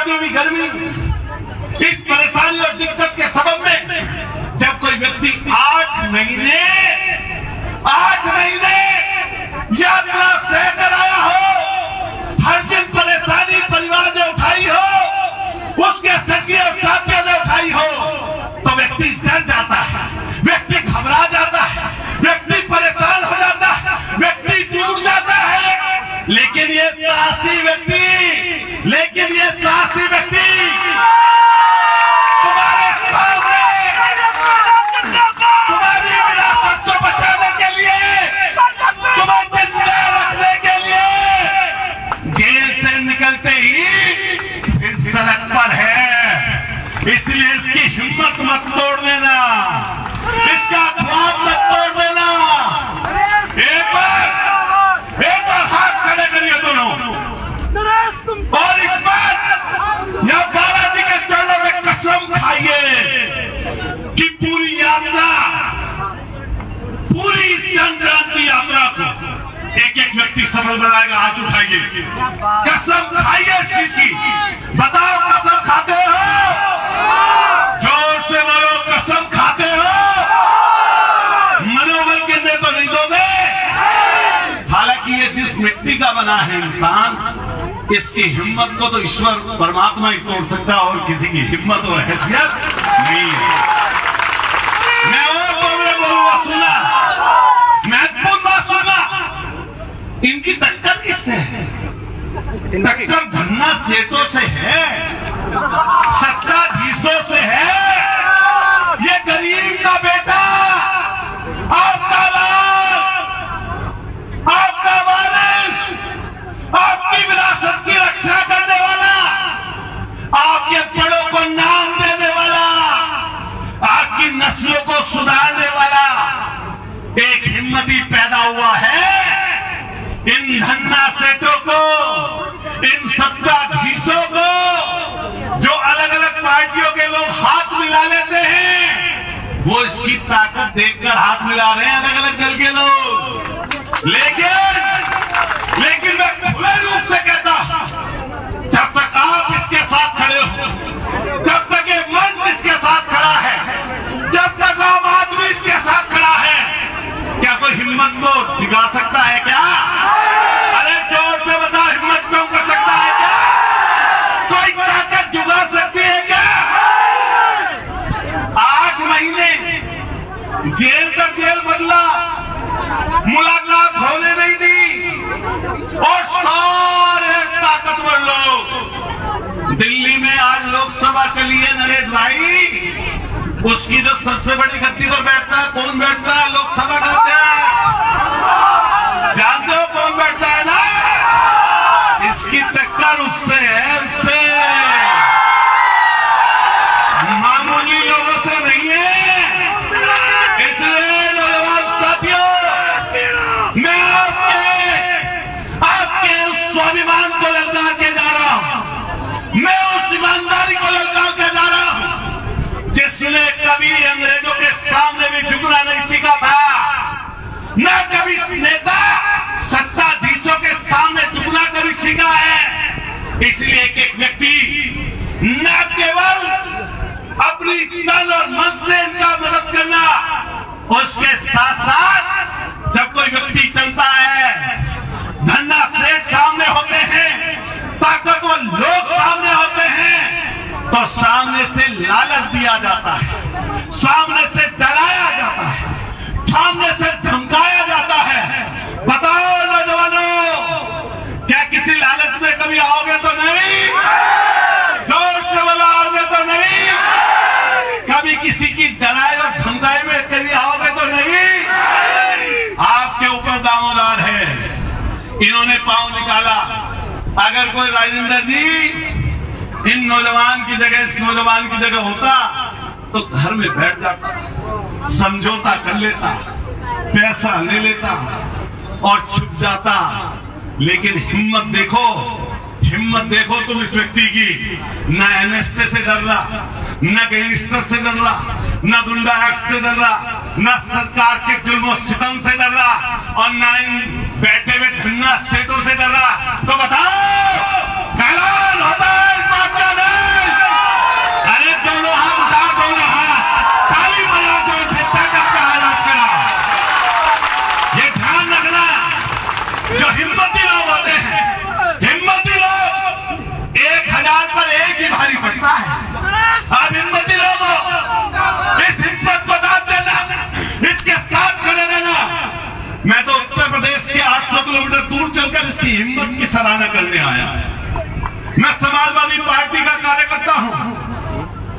बढ़ती हुई गर्मी, इस परेशानी और दिक्कत के सबब में जब कोई व्यक्ति 8 महीने यात्रा से कर आया हो, हर दिन परेशानी परिवार ने उठाई हो, उसके संगी और साथियों ने उठाई हो, तो व्यक्ति डर जाता है, व्यक्ति घबरा जाता है, व्यक्ति परेशान हो जाता है, व्यक्ति टूट जाता है। लेकिन ये साहसी व्यक्ति तुम्हारे सामने तुम्हारी विरासत को बचाने के लिए, तुम्हें जिंदा रखने के लिए जेल से निकलते ही इस सड़क पर है। इसलिए इसकी हिम्मत मत तोड़ देना, इसका ख्वाब मत तोड़ देना। एक बार हाथ खड़े करिए दोनों, और इस बार यह बालाजी के चरणों में कसम खाइए कि पूरी यात्रा, पूरी संक्रांति यात्रा को एक एक व्यक्ति सफल बनाएगा। हाथ उठाइए, कसम खाइए इस चीज की। बताओ कसम खाते हो? जोर से बोलो, कसम खाते हो? मनोबल गिरने तो नहीं दोगे? हालांकि ये जिस मिट्टी का बना है इंसान, इसकी हिम्मत को तो ईश्वर परमात्मा ही तोड़ सकता है, और किसी की हिम्मत और हैसियत नहीं है। मैं और बोलूंगा, सुनना, महत्वपूर्ण बात सुनना। इनकी टक्कर किससे है? टक्कर धन्ना सेठों से है, सत्ताधीशों से है। ये गरीब का बेटा, आपका लाल, आपका वारिस, आपकी विरासत की रक्षा करने वाला, आपके बड़ों को नाम देने वाला, आपकी नस्लों को सुधारने वाला एक हिम्मती पैदा हुआ है। इन धन्ना सेठों को, इन सत्ताधीशों को, जो अलग अलग पार्टियों के लोग हाथ मिला लेते हैं, वो इसकी ताकत देखकर हाथ मिला रहे हैं, अलग अलग दल के लोग। लेकिन मैं खुले रूप से कहता, जब तक आप इसके साथ खड़े हो, जब तक ये मंच इसके साथ खड़ा है, जब तक आम आदमी इसके साथ खड़ा है, क्या कोई हिम्मत को दिखा सकता है क्या? अरे जोर से बताओ, हिम्मत कम कर सकता है क्या? कोई ताकत जुगा सकती है क्या? 8 महीने जेल का जेल बदला, मुलाकात होने नहीं दी, और सारे ताकतवर लोग दिल्ली में आज लोकसभा चली है नरेश भाई, उसकी जो सबसे बड़ी गद्दी पर बैठता है, कौन बैठता है? लोकसभा का अध्यक्ष। जानते हो कौन बैठता है ना? इसकी टक्कर उससे है, उससे, मामूली लोगों से नहीं है। इसलिए नौजवान साथियों, मैं आपके उस स्वाभिमान को ललकार के जा रहा हूं, मैं उस ईमानदारी को ललकार के जा रहा हूं, जिसने कभी अंग्रेजों के सामने भी झुकना नहीं सीखा था, न कभी नेता सत्ताधीशों के सामने झुकना कभी सीखा है। इसलिए एक व्यक्ति न केवल अपनी तन और मन से इनका मदद करना, उसके साथ साथ जब कोई व्यक्ति चलता है, धन्ना सेठ सामने होते हैं, ताकतवर लोग सामने होते हैं, तो सामने से लालच दिया जाता है, सामने से डराया जाता है, सामने से धमकाया जाता है। बताओ नौजवानों, क्या किसी लालच में कभी आओगे तो नहीं? जोर से बोलो, आओगे तो नहीं? कभी किसी की डराए और धमकाए में कभी आओगे तो नहीं? आपके ऊपर दामोदार है, इन्होंने पांव निकाला। अगर कोई राजेंद्र जी इन नौजवान की जगह, इस नौजवान की जगह होता, तो घर में बैठ जाता, समझौता कर लेता, पैसा ले लेता और छुप जाता। लेकिन हिम्मत देखो तुम इस व्यक्ति की। न एनएसए से डर रहा, न गैंगस्टर से डर रहा, न गुंडा एक्ट से डर रहा, न सरकार के जुल्म सितम से डर रहा, और न इन बैठे हुए धन्ना सेठों से डर रहा। तो बताओ, ऐलान होता है इस बात का? की हिम्मत की सराहना करने आया। मैं समाजवादी पार्टी का कार्यकर्ता हूं।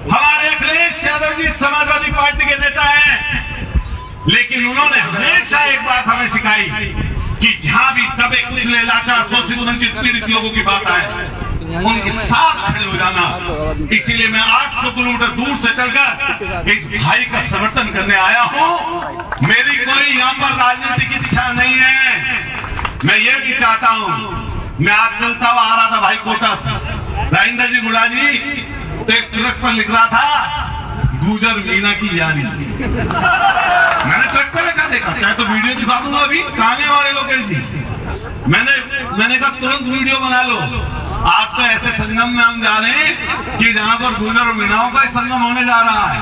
हमारे अखिलेश यादव जी समाजवादी पार्टी के नेता हैं, लेकिन उन्होंने हमेशा एक बात हमें सिखाई कि जहां भी दबे कुचले लाचार शोषित वंचित पीड़ित लोगों की बात आए उनके साथ खड़े हो जाना। इसीलिए मैं 800 किलोमीटर दूर से चलकर इस भाई का समर्थन करने आया हूं। मेरी कोई यहाँ पर राजनीतिक इच्छा नहीं है। मैं ये भी चाहता हूं, मैं आज चलता हुआ आ रहा था भाई कोटा से, राजेंद्र जी गुड़ा जी तो एक ट्रक पर लिख रहा था गुजर मीना की यारी। मैंने ट्रक पर लिखा देखा, चाहे तो वीडियो दिखा दूंगा अभी, कांगे वाले लोग ऐसी। मैंने कहा तुरंत वीडियो बना लो। आज तो ऐसे संगम में हम जा रहे हैं कि जहां पर गुजर और मीनाओं का संगम होने जा रहा है।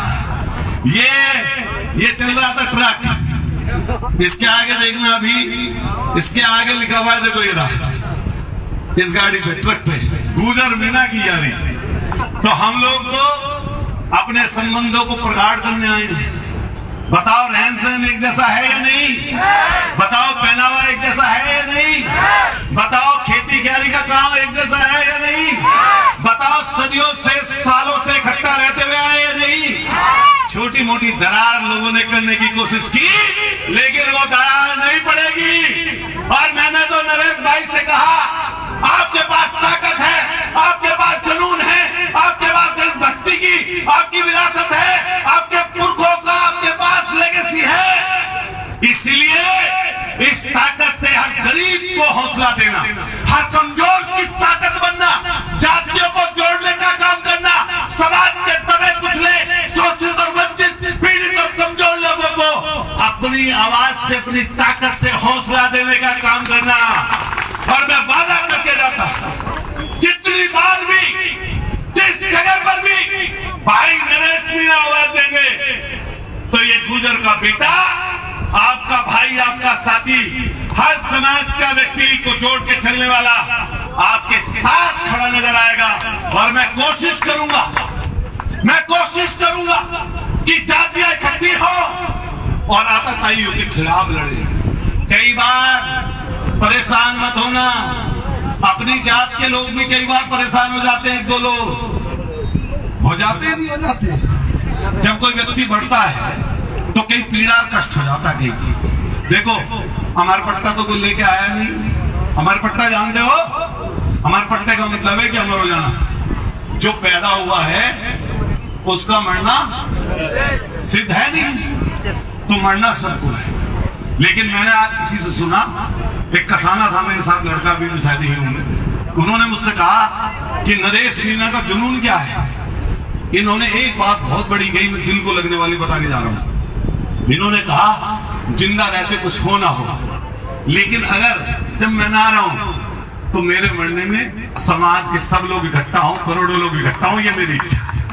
ये चल रहा था ट्रक, इसके आगे देखना, अभी इसके आगे लिखा हुआ है, देखो ये रहा, इस गाड़ी पे ट्रक पे गुजर मीना की यारी। तो हम लोग तो अपने संबंधों को प्रगाढ़ करने आए हैं। बताओ रहन सहन एक जैसा है या नहीं? बताओ पहनावा एक जैसा है या नहीं? बताओ खेती कियारी का काम एक जैसा है या नहीं? बताओ सदियों से सालों से इकट्ठा रहते हुए आए या नहीं? छोटी मोटी दरार लोगों ने करने की कोशिश की, लेकिन वो दरार नहीं पड़ेगी। और मैंने तो नरेश भाई से कहा, आपके पास ताकत है, आपके पास जुनून है, आपके पास देशभक्ति की आपकी विरासत है, आपके पुरखों का आपके पास लेगेसी है। इसलिए इस ताकत से हर गरीब को हौसला देना, हर कमजोर की ताकत बनना, जातियों को जोड़ने का काम करना, समाज के दबे कुचले शोषित और वंचित पीड़ित और कमजोर लोगों को अपनी आवाज से, अपनी ताकत से हौसला देने का काम करना। और मैं वादा करके जाता, जितनी बार भी, जिस जगह पर भी भाई नरेश मीणा आवाज देंगे, तो ये गुजर का बेटा, आपका भाई, आपका साथी, हर समाज का व्यक्ति को जोड़ के चलने वाला आपके साथ खड़ा नजर आएगा। और मैं कोशिश करूंगा कि जातियां इकट्ठी हो और आतताइयों के खिलाफ लड़े। कई बार परेशान मत होना, अपनी जात के लोग भी कई बार परेशान हो जाते हैं, दो लोग हो जाते हैं, नहीं हो जाते। जब कोई व्यक्ति बढ़ता है तो कई पीड़ा और कष्ट हो जाता है। देखो अमर पट्टा तो कोई लेके आया नहीं। अमर पट्टा जानते हो? अमर पट्टे का मतलब है कि अमर हो जाना। जो पैदा हुआ है उसका मरना सिद्ध है नहीं, तो मरना सबको है। लेकिन मैंने आज किसी से सुना, एक कसाना था मेरे साथ, लड़का भी शायद ही होंगे, उन्होंने मुझसे कहा कि नरेश मीणा का जुनून क्या है। इन्होंने एक बात बहुत बड़ी कही, मैं दिल को लगने वाली बता के जा रहा हूं। इन्होंने कहा जिंदा रहते कुछ हो ना हो, लेकिन अगर जब मैं ना रहा हूं तो मेरे मरने में समाज के सब लोग इकट्ठा हों, करोड़ों लोग इकट्ठा हों, ये मेरी इच्छा है।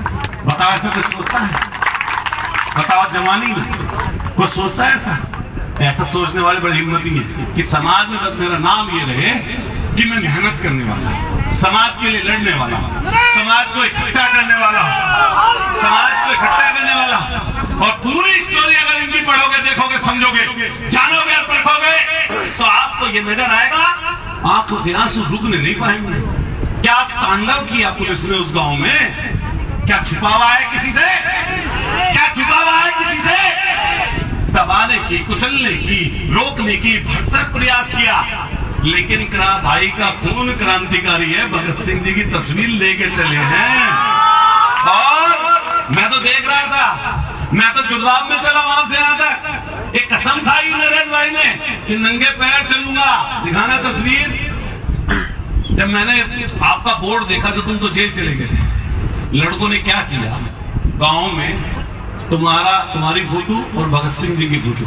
बताओ ऐसा कुछ सोचता है? बताओ जवानी में कुछ सोचता है ऐसा? ऐसा सोचने वाले बड़ी हिम्मती है कि समाज में बस मेरा नाम ये रहे कि मैं मेहनत करने वाला, समाज के लिए लड़ने वाला, समाज को इकट्ठा करने वाला, समाज को इकट्ठा करने वाला। और पूरी स्टोरी अगर इनकी पढ़ोगे, देखोगे, समझोगे, जानोगे और परखोगे, तो आपको ये नजर आएगा, आंखों के आंसू रुकने नहीं पाएंगे। क्या तांडव किया पुलिस ने उस गांव में? क्या छुपा हुआ है किसी से? क्या छुपा हुआ है किसी से? दबाने की, कुचलने की, रोकने की भरसक प्रयास किया, लेकिन भाई का खून क्रांतिकारी है। भगत सिंह जी की तस्वीर लेके चले हैं। और मैं तो देख रहा था, मैं तो जुर्राम में चला वहां से यहां तक। एक कसम खाई नरेश भाई ने कि नंगे पैर चलूंगा। दिखाना तस्वीर। जब मैंने आपका बोर्ड देखा तो तुम तो जेल चले गए। लड़कों ने क्या किया, गांव में तुम्हारी फोटो और भगत सिंह जी की फोटो,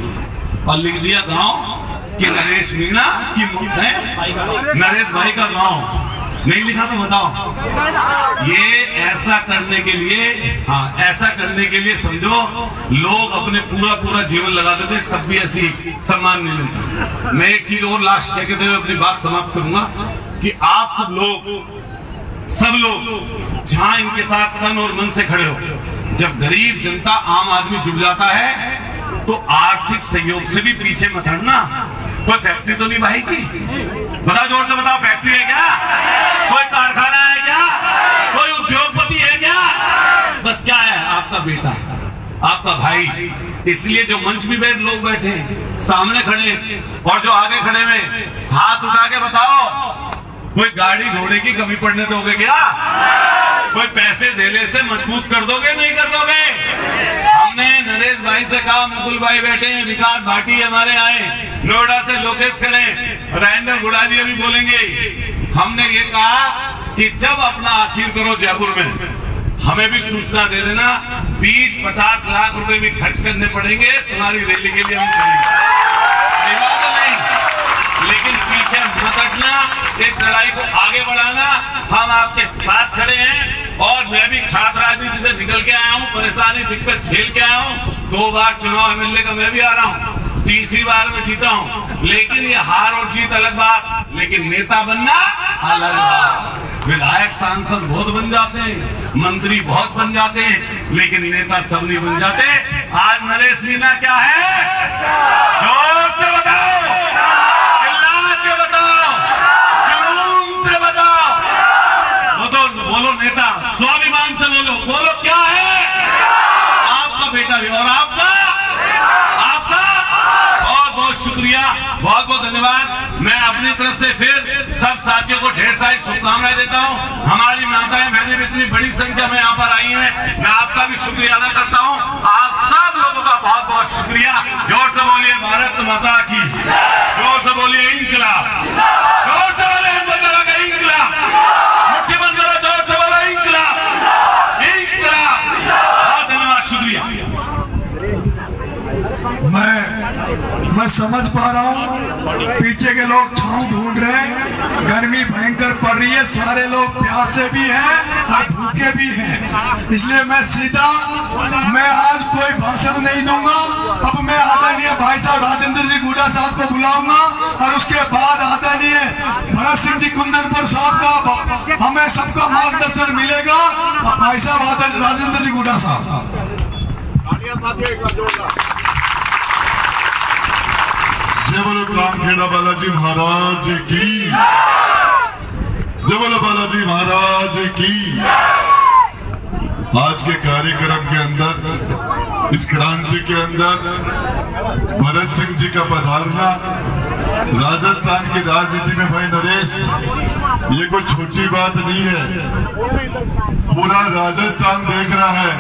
और लिख दिया गांव कि नरेश मीणा की नरेश भाई का गांव। नहीं लिखा तो बताओ। ये ऐसा करने के लिए, हाँ ऐसा करने के लिए समझो लोग अपने पूरा जीवन लगा देते, तब भी ऐसी सम्मान नहीं मिलता। मैं एक चीज और लास्ट कहते हुए अपनी बात समाप्त करूंगा कि आप सब लोग जहां इनके साथ तन और मन से खड़े हो, जब गरीब जनता, आम आदमी जुड़ जाता है तो आर्थिक सहयोग से भी पीछे मत हटना। कोई फैक्ट्री तो नहीं भाई की, बताओ, जोर से बताओ, फैक्ट्री है क्या? कोई कारखाना है क्या? कोई उद्योगपति है क्या? बस क्या है? आपका बेटा, आपका भाई। इसलिए जो मंच में लोग बैठे हैं, सामने खड़े और जो आगे खड़े में, हाथ उठा के बताओ, कोई गाड़ी घोड़े की कमी पड़ने दोगे क्या? कोई पैसे देने से मजबूत कर दोगे? नहीं कर दोगे। हमने नरेश भाई से कहा, मुकुल भाई बैठे हैं, विकास भाटी हमारे आए, नोएडा से लोकेश खड़े, राजेंद्र गुड़ाजी अभी बोलेंगे। हमने ये कहा कि जब अपना आखिर करो जयपुर में, हमें भी सूचना दे देना, 20-50 लाख रुपए भी खर्च करने पड़ेंगे तुम्हारी रैली के लिए, हम करेंगे। सेवा तो नहीं, लेकिन पीछे मत हटना, इस लड़ाई को आगे बढ़ाना। हम आपके साथ खड़े हैं। और मैं भी छात्र राजनीति से निकल के आया हूँ, परेशानी दिक्कत झेल के आया हूँ। 2 बार चुनाव एमएलए का मैं भी आ रहा हूँ, 3री बार में जीता हूँ। लेकिन ये हार और जीत अलग बात, लेकिन नेता बनना अलग बात। विधायक सांसद बहुत बन जाते हैं, मंत्री बहुत बन जाते हैं, लेकिन नेता सब नहीं बन जाते। आज नरेश मीना क्या है? जोर से बताओ, चिल्ला के बताओ, जुनून से बताओ। वो तो बोलो नेता, स्वाभिमान से बोलो, बोलो क्या है? आपका बेटा भी और आपका बहुत बहुत शुक्रिया, बहुत बहुत धन्यवाद। मैं अपनी तरफ से फिर सब साथियों को ढेर सारी शुभकामनाएं देता हूं। हमारी माताएं बहनें इतनी बड़ी संख्या में यहाँ पर आई हैं, मैं आपका भी शुक्रिया अदा करता हूं। आप सब लोगों का बहुत बहुत शुक्रिया। जोर से बोलिए भारत माता की, जोर से बोलिए इंकलाब, जोर से बोलिए हिम्मत लगा के इंकलाब, मुट्ठी बंद करो, जोर से बोलो इंकलाब, इंकलाब। बहुत धन्यवाद, शुक्रिया। मैं समझ पा रहा हूँ, पीछे के लोग छांव ढूंढ रहे हैं, गर्मी भयंकर पड़ रही है, सारे लोग प्यासे भी हैं और भूखे भी हैं। इसलिए मैं आज कोई भाषण नहीं दूंगा। अब मैं आदरणीय भाई साहब राजेंद्र जी गुड़ा साहब को बुलाऊंगा और उसके बाद आदरणीय भरत सिंह जी कुंदनपुर साहब का हमें सबका मार्गदर्शन मिलेगा। भाई साहब राजेंद्र जी गुड़ा साहब। जय बोलो कामखेड़ा बालाजी महाराज की, जय बोलो बालाजी महाराज की। आज के कार्यक्रम के अंदर, इस क्रांति के अंदर भरत सिंह जी का पधारना, राजस्थान की राजनीति में भाई नरेश, ये कोई छोटी बात नहीं है। पूरा राजस्थान देख रहा है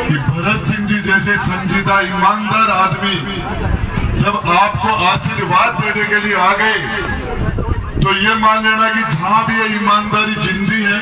कि भरत सिंह जी जैसे संजीदा ईमानदार आदमी जब आपको आशीर्वाद देने के लिए आ गए, तो ये मान लेना कि जहां भी ये ईमानदारी जिंदी है,